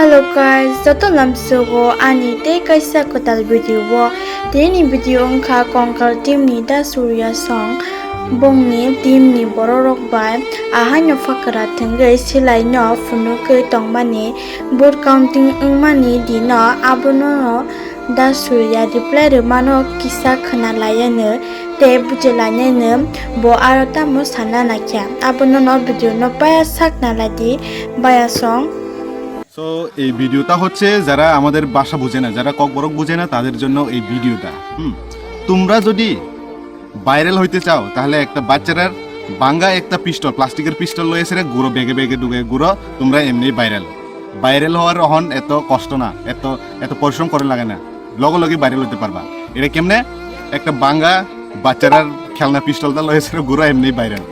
Hello guys, joto lamsugo ani te kaisa kotal video wo teni video ongkha konkal team ni da surya song bongni team ni bororok bai ahanyo fakara thengai silai no funu ke tongmani board counting ungmani dino abono da surya reply remano kisa khana layane te bwslano bo arota mo sana nakya abono no video no baya sakna ladi baya song so এই ভিডিওটা হচ্ছে যারা আমাদের ভাষা বুঝে না, যারা ককবরক বুঝে না তাদের জন্য এই ভিডিওটা। তোমরা যদি ভাইরাল হইতে চাও তাহলে একটা বাচ্চারার বাঙ্গা একটা পিস্তল, প্লাস্টিকের পিস্তল লয়েছে গুঁড়ো বেগে বেগে ডুবে গুঁড়ো, তোমরা এমনি ভাইরাল হওয়ার অহন এত কষ্ট না, এত পরিশ্রম করে লাগে না, লগে লগে ভাইরাল হতে পারবা। এটা কেমনে? একটা বাঙ্গা বাচ্চারার খেলনা পিস্তলটা লয়েছে গুঁড়ো এমনি ভাইরাল।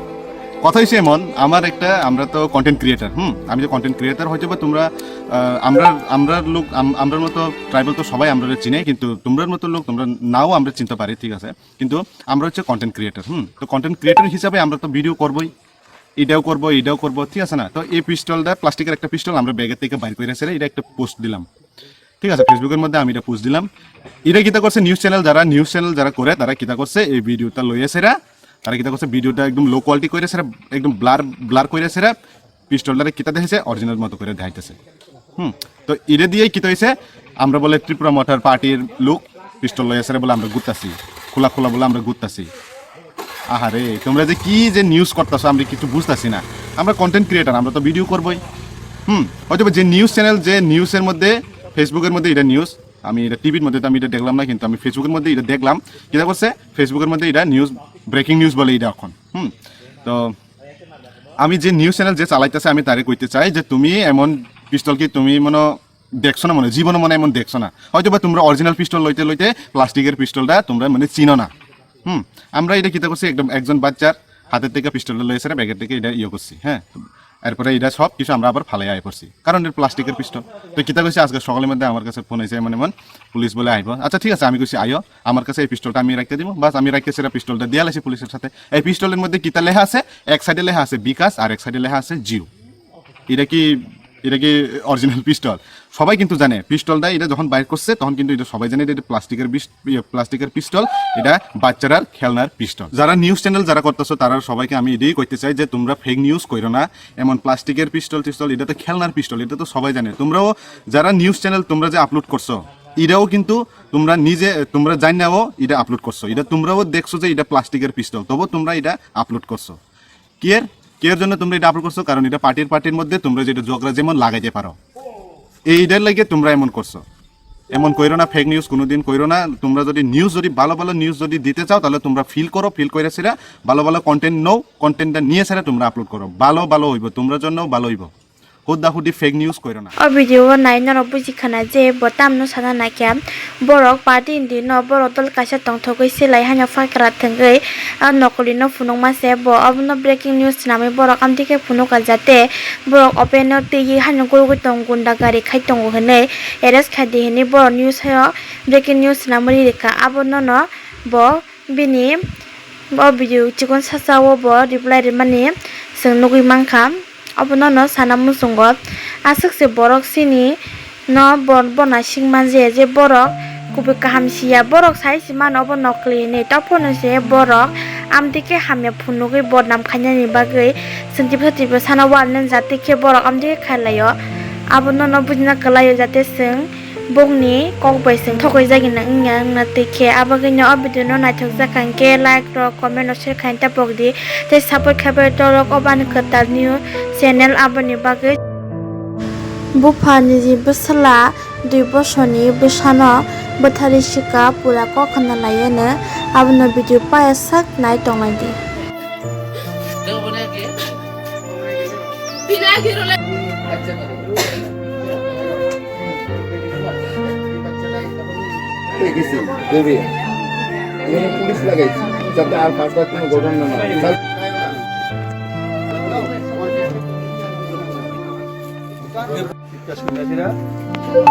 কথা হচ্ছে এমন, আমরা তো কন্টেন্ট ক্রিয়েটার। আমি যে কন্টেন্ট ক্রিয়েটার হয়তো বা তোমরা আমরার মতো ট্রাইবাল তো সবাই আমরা চিনে, কিন্তু তোমরার মতো লোক তোমরা নাও আমরা চিনতে পারি, ঠিক আছে, কিন্তু আমরা হচ্ছে কন্টেন্ট ক্রিয়েটার। তো কন্টেন্ট ক্রিয়েটার হিসাবে আমরা তো ভিডিও করবোই, এটাও করবো, ঠিক আছে না? তো এই পিস্তলটা প্লাস্টিকের একটা পিস্তল আমরা ব্যাগের থেকে বাইর করে রেখে এটা একটা পোস্ট দিলাম, ঠিক আছে, ফেসবুকের মধ্যে আমি এটা পোস্ট দিলাম। এটা কিতা করছে নিউজ চ্যানেল যারা করে তারা কিতা করছে এই ভিডিওটা লইয়াছে, তারা কিতা করছে ভিডিওটা একদম লো কোয়ালিটি করে একদম ব্লার করে পিস্তলটারে কিতা দেখেছে অরিজিনাল মতো করে দেখাইতেছে। তো এটা দিয়েই কিতা হয়েছে, আমরা বলে ত্রিপুরা মোটর পার্টির লোক পিস্তল লইয়াছে বলে আমরা ঘুরতাছি, খোলা বলে আমরা ঘুরতাছি। আহারে, তোমরা যে কি যে নিউজ করতেছো আমরা কিছু বুঝতেছি না। আমরা কন্টেন্ট ক্রিয়েটার, আমরা তো ভিডিও করবোই। হয়তো যে নিউজ চ্যানেল, যে নিউজের মধ্যে ফেসবুকের মধ্যে এটা নিউজ, আমি এটা টিভির মধ্যে তো আমি এটা দেখলাম না, কিন্তু আমি ফেসবুকের মধ্যে এটা দেখলাম। কিতা করছে ফেসবুকের মধ্যে এটা নিউজ, ব্রেকিং নিউজ বলে এটা এখন। তো আমি যে নিউজ চ্যানেল যে চালাইতেছে আমি তারে কইতে চাই যে তুমি এমন পিস্তল কি তুমি মনে দেখছো না, জীবনে মনে এমন দেখছো না। হয়তো বা তোমরা অরিজিনাল পিস্তল লইতে প্লাস্টিকের পিস্তলটা তোমরা চিনো না। আমরা এটা কিতা করছি, একজন বাচ্চার হাতের থেকে পিস্তলটা লইছে ব্যাগের থেকে এটা করছি। এরপরে এটা সব কিছু আমরা আবার ফালাই আয় করছি, কারণ এটা প্লাস্টিকের পিস্তল। তো কিতা কইছে আজকে সকালের মধ্যে আমার কাছে ফোন হয়েছে, এমন পুলিশ বলে আইব। আচ্ছা ঠিক আছে, আমি কইছি আইও, আমার কাছে এই পিস্তলটা আমি রাখতে দিব, বাস আমি রাখতে সেটা পিস্তলটা দিয়ে আসি পুলিশের সাথে। এই পিস্তলের মধ্যে কিতা লেখা আছে, এক সাইডে লেখা আছে বিকাশ আর এক সাইডে লেখা আছে জিও। এটা কি অরিজিনাল পিস্তল? সবাই কিন্তু জানে পিস্তলটা, এটা যখন বাইর করছে তখন কিন্তু এটা সবাই জানে এটা প্লাস্টিকের পিস্তল, এটা বাচ্চারার খেলনার পিস্তল। যারা নিউজ চ্যানেল যারা করতেছো তারা সবাইকে আমি এটাই কইতে চাই যে তোমরা ফেক নিউজ কইরো না। এমন প্লাস্টিকের পিস্তল এটা তো খেলনার পিস্তল, এটা তো সবাই জানে। তোমরাও যারা নিউজ চ্যানেল তোমরা যে আপলোড করছো এটাও কিন্তু তোমরা জানাও এটা আপলোড করছো, এটা তোমরাও দেখছো যে এটা প্লাস্টিকের পিস্তল, তবু তোমরা এটা আপলোড করছো। কেয়ার জন্য তোমরা এটা আপলোড করছো, কারণ এটা পার্টির মধ্যে তোমরা যেটা ঝগড়া যেমন লাগাইতে পারো, এইটার লাগে তোমরা এমন করছো। এমন কইরো না, ফেক নিউজ কোনোদিন কইরো না। তোমরা যদি ভালো নিউজ যদি দিতে চাও তাহলে তোমরা ফিল করে সেরা ভালো কন্টেন্টটা নিয়ে সেরা তোমরা আপলোড করো, ভালো হইব, তোমরা জন্য ভালো হইব। হুদ্দাহুদ্দি ফেক নিউজ কইরো না। ভিডিও নাইন বুঝিখানা যে বতামনো সানা Nakiya borok party indi no borok dol kaisa tongthogoi silai hanya fakra thengoi nokoli no funung mase bo abono breaking news nami borok amdike funuka jate borok open no tei hanya gurugoi tong gunda gari khai tongo hene eres khadi hene borok news hayo breaking news namuri reka abono no bo bini bo video chikon sasawo bo reply mani seng nugui mangkha abono no sana musungo asuk se borok sini no bona singman je borok kubi kaham siya borok sai siman obo nokli ne topono se borok amdike hamya phunugi bodnam khanyani bagai sengtip sana walnen jate ke borok amdike khalayo abono no bujna kalayo jate seng bongni kokbai seng thokoi jagi na na teke abagi no video no na thok jakan ke like ro comment no share khain ta pokdi te support khabar to rok oban khatar new channel abani bagai Bupha ni bwsla 2 বছরনি bwslano bwthari sikha pura kokhana layene abono video paya sak nai tongladi police লাগাইছি যাতে আর ফাঁসবার কোনো ঘটনা না হয়।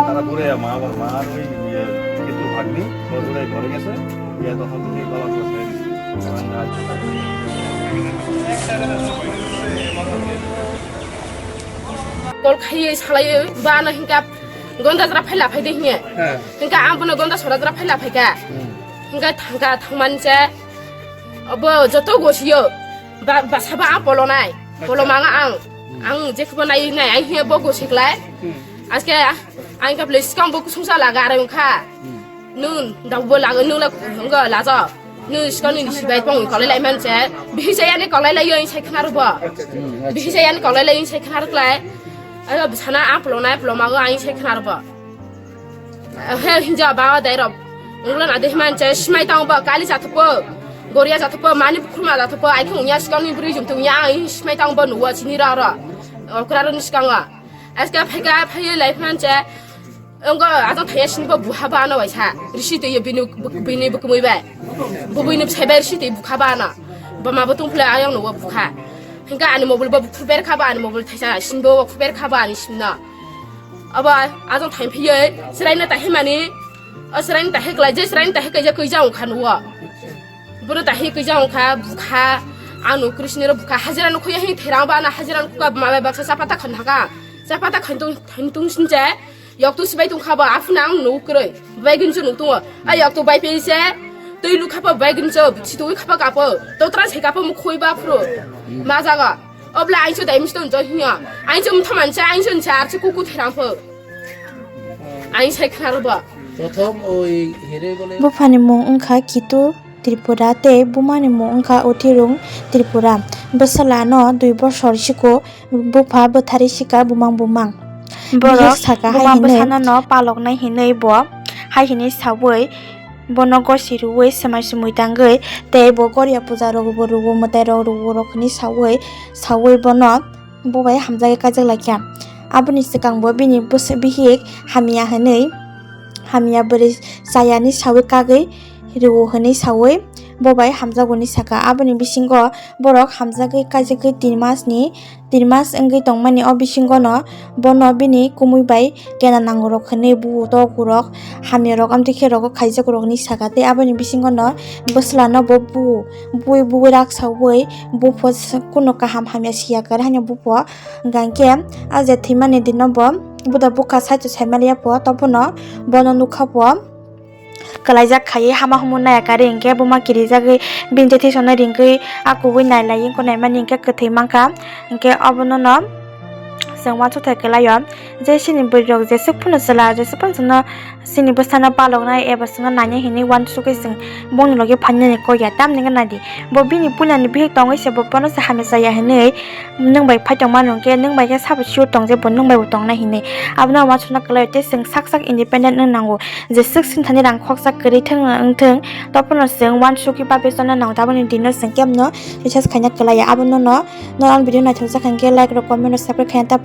তারা ঘুরে মার ওই কিছু ভাগ্নি ঘরে গেছে, তখন তুমি বাবা করছে kol khai salai ba na hingka gonda jra phaila phai de hine hingka ang bono gonda sora jra phaila phai ka hingka thangka thangman che abo joto gosiyo ba saba ang polonai polomanga ang je khbo nai nai ang he bo gosiklai aske ang ka place kam bo kusungsa laga ra kha nun daw bo laga nun la hingga la ja nu skani ni sibai pong kolai lai man che bihi saya ni kolai lai yin sai khnar bo bihi saya ni kolai lai yin sai khnar klai ayo bisana ang polonai poloma ga ang sai khnar bo he hinja ba dai rob nglan ade man che smai tang ba kali jatpo goria jatpo mani khurma jatpo ai khung ya skani bri jum tung ya smai tang ba nuwa chini ra ra okra ni skanga aska phega phai lai man che enggak atau tanya sini buha bana waisa risi tu ya bini bukumui ba bini sebar risi tu buka bana bama betung pula ayang nuwa buka hingga ani mobil ba buku ber kaba ani mobil tanya sini bawa buku ber kaba ani sini aba atau tanya piye selain tahi mani selain tahi kelaja selain tahi kerja kerja ungkan nuwa baru tahi kerja ungka buka anu krishnira buka hajiran aku yang terang bana hajiran aku ka mabe baksa sapata khantung sinja yaktu sibai tung khaba afnang nu kroi bai gunju nu tung a yaktu bai pe se tui lu khaba bai gunju chitui khaba ka po to tra se ka po mu khoi ba pro ma za ga obla ai chu dai mi tung jo hiya ai chu thaman cha ai chun cha chu ku therang po ai sai khar ba প্রথম ওই হেরে গলে Buphani mong ungkha kitu Tripura te bumani mong ungkha uthirung Tripura bwslano 2 boshor siko Bupha bwthari sika bumang borok saka buma bwsano no palok nai hinei bo hai hinei sawoi bono gosiruwei samai sumui tangoi te bo goria puja rogo bo rugo motai rogo rokni sawoi bono bobai hamjage kajak laikya aboni sikang bo bini bihik hamia hinei hamia beri sayani sawi kagei rugo hinei sawoi bobai hamjagoni saka aboni bisingo borok hamjagei kajagei 3 mas engei tongmani o bisingo no bono bini kumui bai kena nangorok khane bu to kurok hamierok amti kherok khaijak rok ni saka te aboni bisingo no bwslano bo bui rak sawoi bupho kuno kaham hamia sia kar hanya bupho gangke aje thimani dinobo buda buka saito saimalia po topono bono nukha po kalaijak khai hama humuna yakari engke buma kirijagi binjeti sona ringkai akugui nailai ko naimani engke kthei mangka engke abono no sengwa chu thekelayo je sini burok je sukphuna sala je sukphuna sini bwsana paloknai eba singa nanya hini wan sukai sing bongni loge phanni ko ya tam ninga nadi bo bini punani bihik tongai se bo pono sa hamisa ya hini nungbai phaitong manungke nungbai ke sabu shu tongje bo nungbai tongna hini abna wa chuna kalayo te sing sak independent nang nango je sik sin thani rang khoksa kri thang thang topono sing wan suki pa besona nang tabani dino sing kemno research khanya kalaya abono no an video na thausa khangke like ro comment subscribe khanya ta